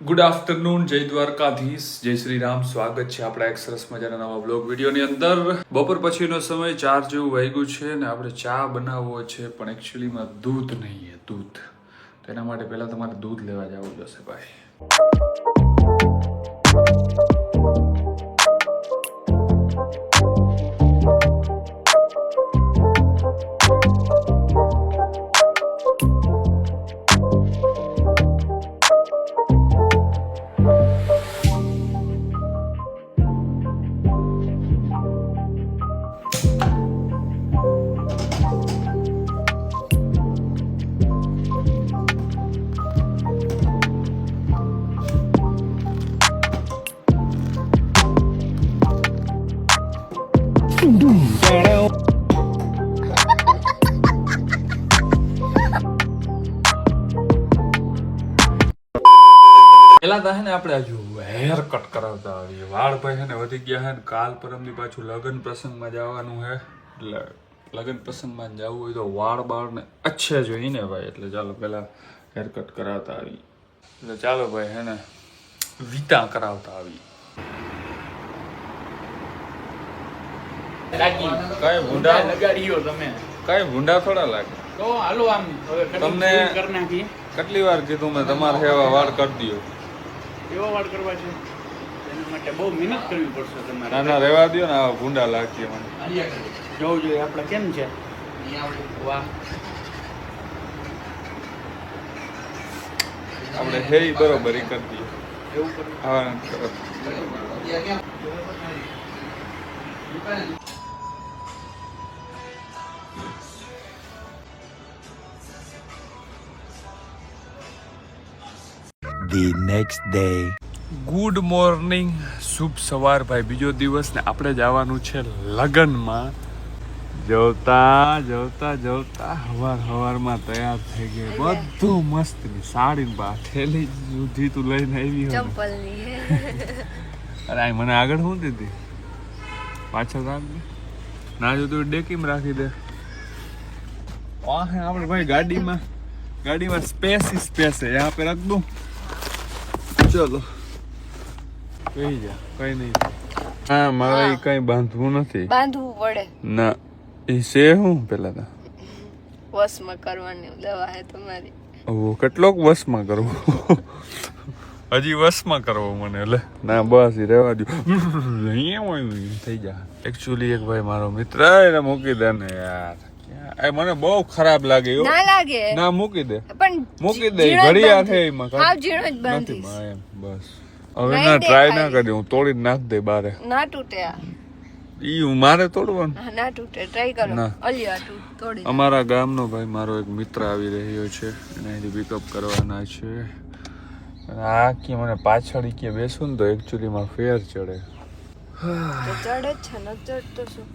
Good afternoon, જય દ્વારકાધીશ, જય શ્રી રામ. સ્વાગત છે આપણા એક સરસ મજાના નવા બ્લોગ વિડીયોની અંદર. બપોર પછીનો સમય 4 જેવું વાગ્યું છે ને આપણે ચા બનાવવો છે, પણ એકચ્યુઅલીમાં દૂધ નહીં, દૂધ. તેના માટે પહેલા તમારે દૂધ લેવા જવું જશે ભાઈ. પેલા તો હે ને આપણે હજુ હેર કટ કરાવતા આવીએ. વાળ ભાઈ છે ને વધી ગયા છે ને કાલ પરમથી પાછું લગ્ન પ્રસંગમાં જવાનું છે, એટલે લગ્ન પ્રસંગમાં જવું હોય તો વાળ બાળ ને અચ્છે જોઈને ભાઈ, એટલે ચાલો પેલા હેર કટ કરાવતા આવી. એટલે ચાલો ભાઈ હે ને વીતા કરાવતા આવી. કઈ ભૂંડા લગાડ્યો તમે, કઈ ભૂંડા થોડા લાગે તો હાલો આમ હવે તમને કરી નાખી. કેટલી વાર કીધું મેં તમારે એવા વાળ કરી દો. એવો વાળ કરવા છે એના માટે બહુ મહેનત કરવી પડશે તમારે. ના ના રહેવા દો ને, આવા ભૂંડા લાગશે મને. જોવું જોઈએ આપણે કેમ છે. વાહ, આપણે હે બરોબર એ કરી દઈએ. એવું કરવું? હા કરો. The next day. Good morning, શુભ સવાર ભાઈ. બીજો દિવસ ને આપણે જવાનું છે લગ્નમાં. જોતા જોતા જોતા હવારમાં તૈયાર થઈ ગઈ, બધું મસ્ત. સાડી થેલી સુધી તું લઈને આવી અરે આ મને આગળ શું દીધી, પાછળ રાખ દે. ના જો તું ડેકીમાં રાખી દે. આપણે ભાઈ ગાડીમાં સ્પેસ है, यहाँ पे रख दूं. ચલો કઈ જા, કઈ નહીં. હા મારે કઈ બાંધવું નથી. બાંધવું પડે ના, એ છે હું પેલા તો વશમાં કરવાની દવા હે તમારી. ઓ કેટલોક વશમાં કરવો, હજી વશમાં કરવો મને. એટલે ના બસ એ રહેવા દો, થઈ જા. એકચ્યુઅલી એક ભાઈ મારો મિત્ર એને મૂકી દે ને યાર, એ મને બહુ ખરાબ લાગે. ના લાગે ના મૂકી દે, પણ મૂકી દે. ઘડિયાળ છે એમાં હાવ ઝીણો જ બાંધીશ. બસ હવે ના ટ્રાય ના કરી, હું તોડી નાખ દે બારે. ના તૂટે આ ઈ હું મારે તોડવાનું. હા ના તૂટે, ટ્રાય કરો. ના. અલિયા તોડી. અમારા ગામનો ભાઈ મારો એક મિત્ર આવી રહ્યો છે, એને અહીંથી પિકઅપ કરવાના છે. અને આ કે મને પાછળ કે બેસું ને તો એકચ્યુઅલીમાં ફેર ચડે. તો ચડે જ છે ને, ચડતો શું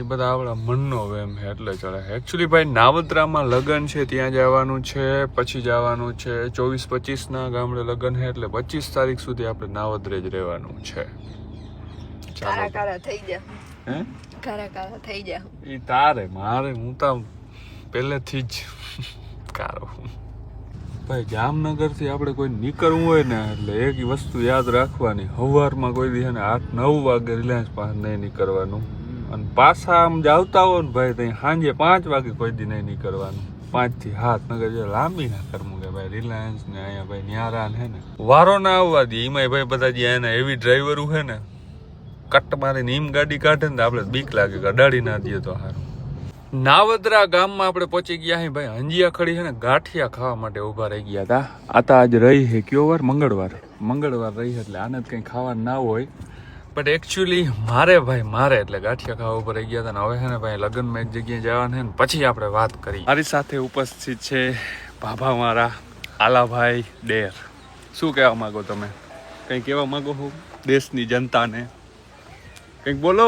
એ બધા આપણા મનનો વેમ છે એટલે ચડે. એકચ્યુઅલી ભાઈ નાવદ્રામાં લગ્ન છે, ત્યાં જવાનું છે. પછી જવાનું છે 24-25 ગામડે લગ્ન છે, એટલે 25 તારીખ સુધી આપણે નાવદ્રે જ રહેવાનું છે. કારા થઈ જા. હે કારા થઈ જા. એ તારે મારે, હું તો પહેલેથી જ કારો. ભાઈ જામનગર થી આપણે કોઈ નીકળવું હોય ને એટલે એક વસ્તુ યાદ રાખવાની, સવારમાં કોઈ દી 8-9 વાગે રિલાયન્સ પાસે નહીં નીકળવાનું. અને પાછા આમ જાવતા હોય ને ભાઈ ત્યાં સાંજે 5 વાગે કોઈ દી નહીં નીકળવાનું. 5 થી 7 નગર જે લાંબી ના કરવું કે ભાઈ રિલાયન્સ ને અહીંયા ભાઈ ન્યારા ને ને વારો ના આવવા દે. એમાં ભાઈ બધા જે એના એવી ડ્રાઈવરો છે ને, કટ મારીને એમ ગાડી કાઢે ને આપણે બીક લાગે કે અડાડી ના દે તો સારું. નાવદ્રા ગામમાં આપણે પહોંચી ગયા હે ભાઈ. હંજિયા ખડી છે ને ગાંઠિયા ખાવા માટે ઉભા રહી ગયા હતા. આ તો આજ રહી છે કયો વાર, મંગળવાર રહી, એટલે આને જ કંઈ ખાવા ના હોય. બટ એકચ્યુઅલી મારે એટલે ગાંઠિયા ખાવા ઉપર રહી ગયા હતા ને. હવે છે ને ભાઈ લગ્નમાં એક જગ્યાએ જવાનું છે ને પછી આપણે વાત કરી. મારી સાથે ઉપસ્થિત છે ભાભા મારા આલાભાઈ ડેર. શું કહેવા માંગો તમે? કંઈ કહેવા માંગો છો દેશની જનતાને? કંઈક બોલો.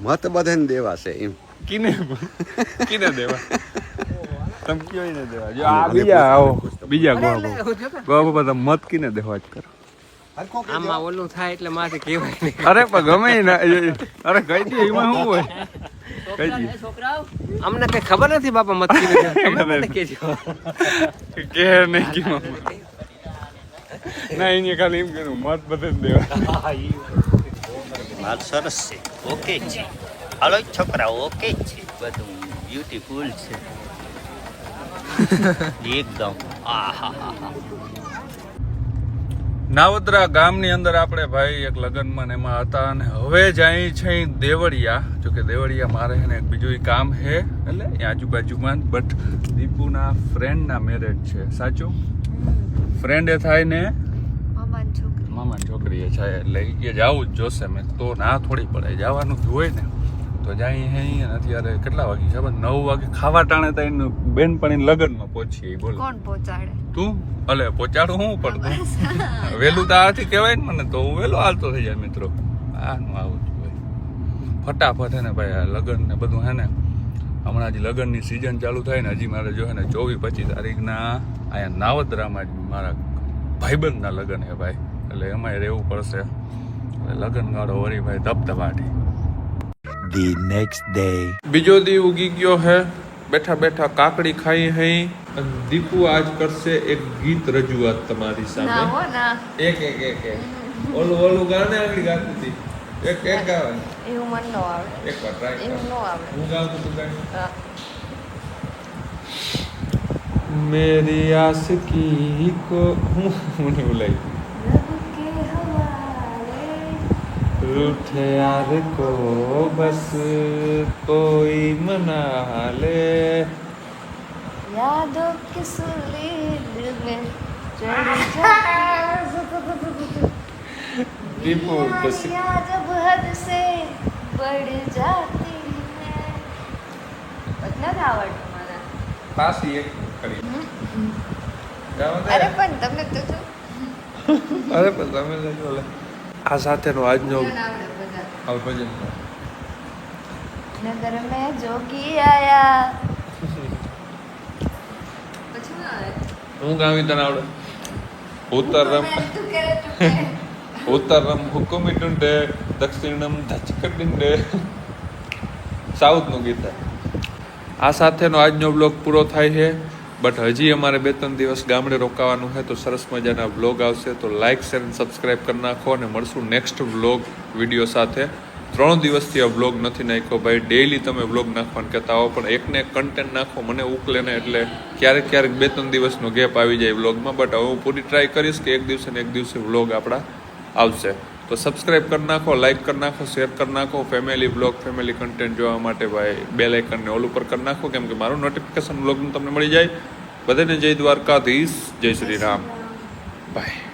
મત બધાને દેવા છે એમ. કિને દેવા? તમે કયો ને દેવા. જો આ બીજા આવો, બીજા ગોવા તમે મત કિને દેવા જ કરો. આમાં ઓલું થાય એટલે માથે કહેવાય નહીં. અરે પણ ગમે ના, અરે કહી દે એમાં શું હોય. અમને કઈ ખબર નથી બાપા, મત કે નહીં ના અહીંયા ખાલી એમ કીધું મત બધે જ દેવા વાત સરસ છે, ઓકે છે. હાલો છોકરાઓ, ઓકે છે, બધું બ્યુટીફુલ છે એકદમ. આહાહા. નાવદરા ગામની અંદર આપણે ભાઈ એક લગ્નમાં ને એમાં હતા અને હવે જાય છે દેવળિયા. જો કે દેવળિયા મારે છે ને એક બીજું કામ છે એટલે એ આજુબાજુમાં બટ દીપુના ફ્રેન્ડના મેરેજ છે. સાચું? ફ્રેન્ડ એ થાય ને મામાની છોકરી એ થાય એટલે એ જવું જ જોશે. મેં તો ના થોડી પડે, જવાનું જ હોય ને તો જાય. હે અત્યારે કેટલા વાગે ખબર? 9 વાગે ખાવા ટાણે તો બેનપણી લગ્નમાં પહોંચીએ. બોલ કોણ પહોંચાડે? તું? અલે પહોંચાડું હું પડતું વહેલું તો આથી કહેવાય ને મને, તો હું વહેલો હાલતો થઈ જાય મિત્રો. આનું આવું જ હોય ફટાફટ. હે ને ભાઈ આ લગ્ન ને બધું હે ને હમણાં હજી લગ્નની સિઝન ચાલુ થાય ને હજી મારે જો હે ને 24-25 તારીખના અહીંયા નાવદરામાં જ મારા ભાઈબંધના લગ્ન હે ભાઈ, એટલે એમાંય રહેવું પડશે. એટલે લગ્ન ગાળો વળી ભાઈ ધબધબાટી. The next day. બીજો દી ઉગી ગયો હે, બેઠા બેઠા કાકડી ખાઈ હઈ. દીપુ આજ કરશે એક ગીત રજૂઆત તમારી ના સામે. હો ના, એક ઓલું ગાને આગળ ગાતી હતી. એક ગાવે એવું મન ન આવડે, એકવાર ટ્રાય એવું કર. ન આવડે. હું ગાઉં તો તું ગાય. હા. मेरी आशिकी को मुझे बुलाई रब के हवाले रूठे यार को बस कोई मना ले. यादों की सुली दिल में चढ़ी जा દીપુ પછી जब हद से बढ़ जाती है. બધા જ આવડતું મને. પાછી એક કરી ગાવા દે. અરે પણ તમે તો જો અરે પણ તમે લેજો લે. આ સાથેનો આજનો મને આવડે બધા. આવ ભજન નગર મેં જોગી આયા. પછી ના આવે. હું ગાવી તને આવડે. ઉત્તરમ તું કરે તું કરે. ઉત્તરમ હુકુમિટુંડે દક્ષિણમ ધચકડિંડે. સાઉથનું ગીત. આ સાથેનો આજનો બ્લોગ પૂરો થાય છે. બટ હજી અમારે 2-3 દિવસ ગામડે રોકાવાનું છે, તો સરસ મજાના બ્લોગ આવશે. તો લાઇક શેર અને સબસ્ક્રાઈબ કરી નાખો અને મળશું નેક્સ્ટ બ્લોગ વિડીયો સાથે. 3 દિવસથી આ બ્લોગ નથી નાખ્યો ભાઈ. ડેઈલી તમે બ્લોગ નાખવાનું કહેતા હો પણ એકને એક કન્ટેન્ટ નાખો મને ઉકલે ને, એટલે ક્યારેક 2-3 દિવસનો ગેપ આવી જાય બ્લોગમાં. બટ હવે હું પૂરી ટ્રાય કરીશ કે એક દિવસે ને એક દિવસે બ્લોગ આપણા આવશે. તો સબસ્ક્રાઈબ કરી નાખો, લાઇક કરી નાખો, શેર કરી નાખો. ફેમિલી બ્લોગ, ફેમિલી કન્ટેન્ટ જોવા માટે ભાઈ બેલ આઇકનને ઓલ ઉપર કરી નાખો, કેમ કે મારું નોટિફિકેશન બ્લોગનું તમને મળી જાય. બધાને જય દ્વારકાધીશ, જય શ્રી રામ, બાય.